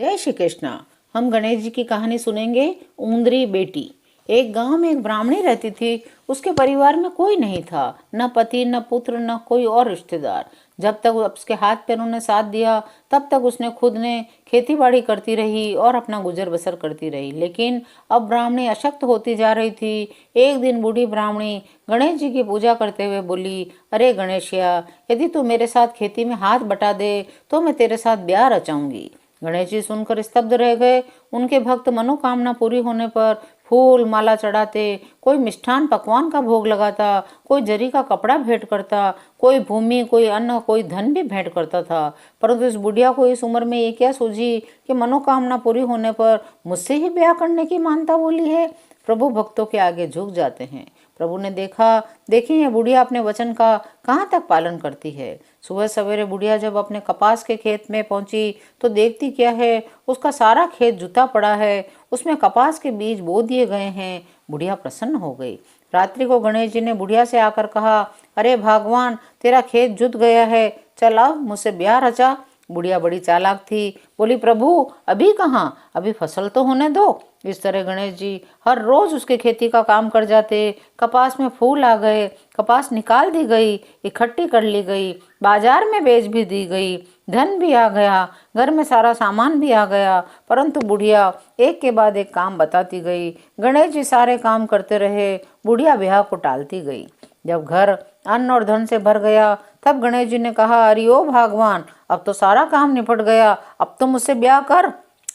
जय श्री कृष्ण। हम गणेश जी की कहानी सुनेंगे। ऊंदरी बेटी। एक गांव में एक ब्राह्मणी रहती थी। उसके परिवार में कोई नहीं था, न पति न पुत्र न कोई और रिश्तेदार। जब तक उसके हाथ पैरों ने साथ दिया तब तक उसने खुद ने खेती बाड़ी करती रही और अपना गुजर बसर करती रही। लेकिन अब ब्राह्मणी अशक्त होती जा रही थी। एक दिन बूढ़ी ब्राह्मणी गणेश जी की पूजा करते हुए बोली, अरे गणेशिया, यदि तू मेरे साथ खेती में हाथ बटा दे तो मैं तेरे साथ ब्याह रचाऊंगी। गणेश जी सुनकर स्तब्ध रह गए। उनके भक्त मनोकामना पूरी होने पर फूल माला चढ़ाते, कोई मिष्ठान पकवान का भोग लगाता, कोई जरी का कपड़ा भेंट करता, कोई भूमि, कोई अन्न, कोई धन भी भेंट करता था। परंतु इस बुढ़िया को इस उम्र में ये क्या सूझी कि मनोकामना पूरी होने पर मुझसे ही ब्याह करने की मानता बोली है। प्रभु भक्तों के आगे झुक जाते हैं। प्रभु ने देखी ये बुढ़िया अपने वचन का कहाँ तक पालन करती है। सुबह सवेरे बुढ़िया जब अपने कपास के खेत में पहुंची तो देखती क्या है, उसका सारा खेत जुता पड़ा है, उसमें कपास के बीज बो दिए गए हैं। बुढ़िया प्रसन्न हो गई। रात्रि को गणेश जी ने बुढ़िया से आकर कहा, अरे भगवान, तेरा खेत जुत गया है, चल अब मुझसे ब्याह रचा। बुढ़िया बड़ी चालाक थी, बोली, प्रभु अभी कहाँ, अभी फसल तो होने दो। इस तरह गणेश जी हर रोज उसके खेती का काम कर जाते। कपास में फूल आ गए, कपास निकाल दी गई, इकट्ठी कर ली गई, बाजार में बेच भी दी गई, धन भी आ गया, घर में सारा सामान भी आ गया। परंतु बुढ़िया एक के बाद एक काम बताती गई। गणेश जी सारे काम करते रहे, बुढ़िया ब्याह को टालती गई। जब घर अन्न और धन से भर गया तब गणेश जी ने कहा, अरे ओ भगवान, अब तो सारा काम निपट गया, अब तो मुझसे ब्याह कर।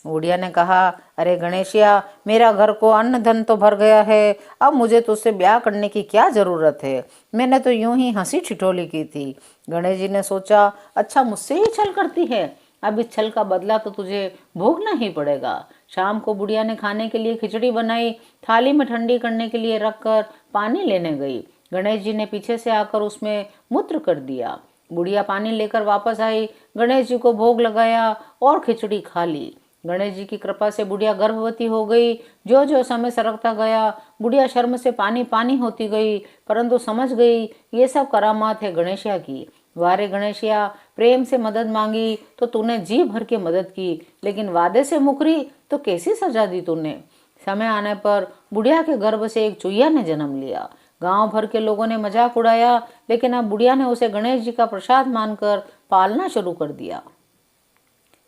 बुढ़िया ने कहा, अरे गणेशिया, मेरा घर को अन्न धन तो भर गया है, अब मुझे तुझसे ब्याह करने की क्या जरूरत है, मैंने तो यूं ही हंसी ठिठोली की थी। गणेश जी ने सोचा, अच्छा मुझसे ही छल करती है, अब इस छल का बदला तो तुझे भोगना ही पड़ेगा। शाम को बुढ़िया ने खाने के लिए खिचड़ी बनाई, थाली में ठंडी करने के लिए रखकर पानी लेने गई। गणेश जी ने पीछे से आकर उसमें मूत्र कर दिया। बुढ़िया पानी लेकर वापस आई, गणेश जी को भोग लगाया और खिचड़ी खा ली। गणेश जी की कृपा से बुढ़िया गर्भवती हो गई। जो जो समय सरकता गया बुढ़िया शर्म से पानी पानी होती गई, परंतु समझ गई ये सब करामात है गणेशिया की। वारे गणेशिया, प्रेम से मदद मांगी तो तूने जी भर के मदद की, लेकिन वादे से मुकरी तो कैसी सजा दी तूने। समय आने पर बुढ़िया के गर्भ से एक चुईया ने जन्म लिया। गांव भर के लोगों ने मजाक उड़ाया, लेकिन अब बुढ़िया ने उसे गणेश जी का प्रसाद मानकर पालना शुरू कर दिया।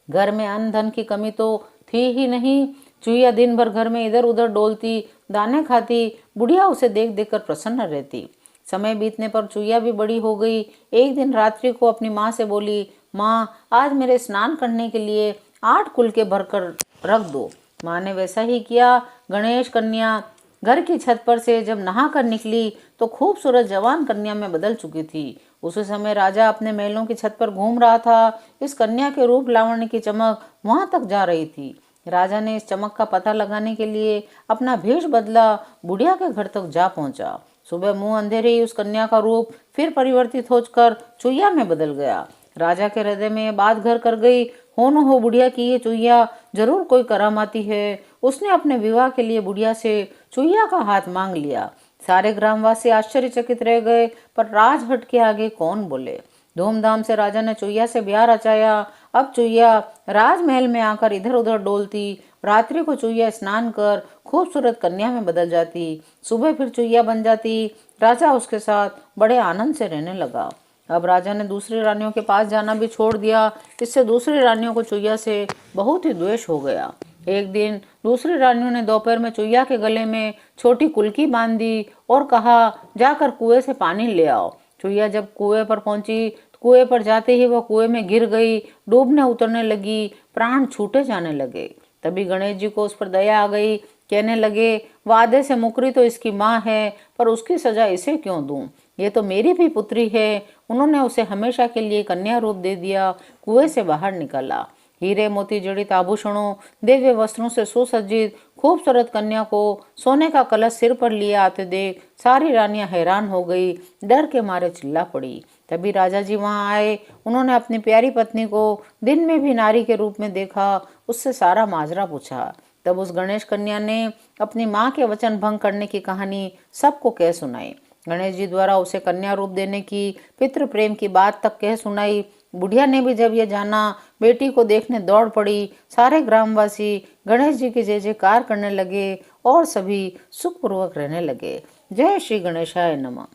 घर में अन्न धन की कमी तो थी ही नहीं। चुईया दिन भर घर में इधर उधर डोलती, दाने खाती। बुढ़िया उसे देख देख कर प्रसन्न रहती। समय बीतने पर चुईया भी बड़ी हो गई। एक दिन रात्रि को अपनी माँ से बोली, माँ, आज मेरे स्नान करने के लिए 8 कुलके भरकर रख दो। माँ ने वैसा ही किया। गणेश कन्या घर की छत पर से जब नहा कर निकली तो खूबसूरत जवान कन्या में बदल चुकी थी। उसी समय राजा अपने महलों की छत पर घूम रहा था। इस कन्या के रूप लावण्य की चमक वहां तक जा रही थी। राजा ने इस चमक का पता लगाने के लिए अपना भेष बदला, बुढ़िया के घर तक जा पहुंचा। सुबह मुंह अंधेरे ही उस कन्या का रूप फिर परिवर्तित होकर चुईया में बदल गया। राजा के हृदय में बात घर कर गई, हो न हो बुढ़िया की ये चुईया जरूर कोई करामाती है। उसने अपने विवाह के लिए बुढ़िया से चुईया का हाथ मांग लिया। सारे ग्रामवासी आश्चर्यचकित रह गए, पर राजहट के आगे कौन बोले। धूमधाम से राजा ने चुईया से ब्याह रचाया। अब चुईया राजमहल में आकर इधर उधर डोलती। रात्रि को चुईया स्नान कर खूबसूरत कन्या में बदल जाती। सुबह फिर चुईया बन जाती। राजा उसके साथ बड़े आनंद से रहने लगा। अब राजा ने दूसरी रानियों के पास जाना भी छोड़ दिया। इससे दूसरी रानियों को चुईया से बहुत ही द्वेष हो गया। एक दिन दूसरी रानियों ने दोपहर में चुईया के गले में छोटी कुल्की बांध दी और कहा, जाकर कुएं से पानी ले आओ। चुईया जब कुएं पर पहुंची, कुएं पर जाते ही वह कुएं में गिर गई, डूबने उतरने लगी, प्राण छूटे जाने लगे। तभी गणेश जी को उस पर दया आ गई। कहने लगे, वादे से मुकरी तो इसकी माँ है, पर उसकी सजा इसे क्यों दूं? ये तो मेरी भी पुत्री है। उन्होंने उसे हमेशा के लिए कन्या रूप दे दिया। कुएं से बाहर निकाला। हीरे मोती जड़ित आभूषणों, दिव्य वस्त्रों से सुसज्जित खूबसूरत कन्या को सोने का कलश सिर पर लिए आते देख सारी रानियां हैरान हो गई, डर के मारे चिल्ला पड़ी। तभी राजा जी वहां आए। उन्होंने अपनी प्यारी पत्नी को दिन में भी नारी के रूप में देखा, उससे सारा माजरा पूछा। तब उस गणेश कन्या ने अपनी माँ के वचन भंग करने की कहानी सबको कह सुनाई। गणेश जी द्वारा उसे कन्या रूप देने की, पितृ प्रेम की बात तक कह सुनाई। बुढ़िया ने भी जब यह जाना, बेटी को देखने दौड़ पड़ी। सारे ग्रामवासी गणेश जी की जय जयकार करने लगे और सभी सुखपूर्वक रहने लगे। जय श्री गणेशाय नमः।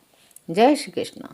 जय श्री कृष्ण।